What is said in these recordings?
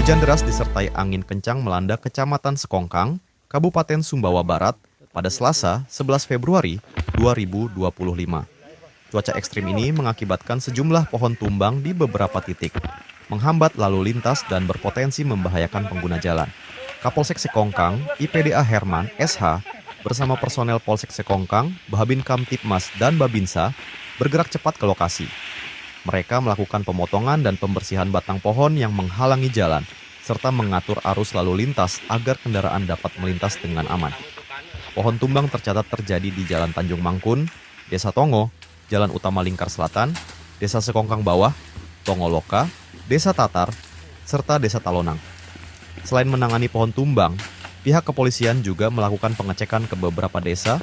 Hujan deras disertai angin kencang melanda Kecamatan Sekongkang, Kabupaten Sumbawa Barat pada Selasa 11 Februari 2025. Cuaca ekstrim ini mengakibatkan sejumlah pohon tumbang di beberapa titik, menghambat lalu lintas dan berpotensi membahayakan pengguna jalan. Kapolsek Sekongkang, IPDA Herman, SH, bersama personel Polsek Sekongkang, Babin Kamtipmas, dan Babinsa bergerak cepat ke lokasi. Mereka melakukan pemotongan dan pembersihan batang pohon yang menghalangi jalan, serta mengatur arus lalu lintas agar kendaraan dapat melintas dengan aman. Pohon tumbang tercatat terjadi di Jalan Tanjung Mangkun, Desa Tongo, Jalan Utama Lingkar Selatan, Desa Sekongkang Bawah, Tongoloka, Desa Tatar, serta Desa Talonang. Selain menangani pohon tumbang, pihak kepolisian juga melakukan pengecekan ke beberapa desa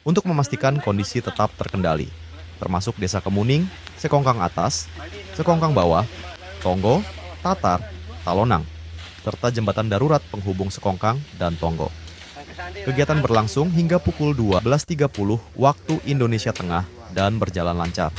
untuk memastikan kondisi tetap terkendali, termasuk Desa Kemuning, Sekongkang Atas, Sekongkang Bawah, Tonggo, Tatar, Talonang, serta jembatan darurat penghubung Sekongkang dan Tonggo. Kegiatan berlangsung hingga pukul 12.30 waktu Indonesia Tengah dan berjalan lancar.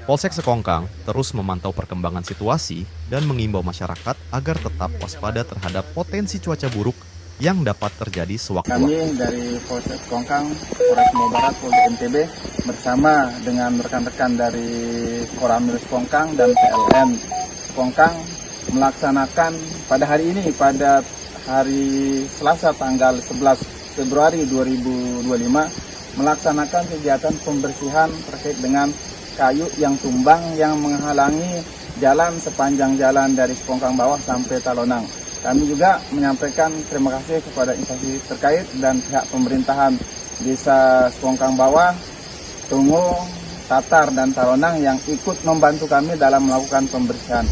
Polsek Sekongkang terus memantau perkembangan situasi dan mengimbau masyarakat agar tetap waspada terhadap potensi cuaca buruk yang dapat terjadi sewaktu-waktu. Kami dari Polsek Sekongkang, Polres Sumbawa Barat, Polda NTB, bersama dengan rekan-rekan dari Koramil Sekongkang dan PLN Sekongkang melaksanakan pada hari ini, pada hari Selasa tanggal 11 Februari 2025, melaksanakan kegiatan pembersihan terkait dengan kayu yang tumbang yang menghalangi jalan sepanjang jalan dari Sekongkang Bawah sampai Talonang. Kami juga menyampaikan terima kasih kepada instansi terkait dan pihak pemerintahan Desa Sekongkang Bawah, Tungo, Tatar, dan Talonang yang ikut membantu kami dalam melakukan pembersihan.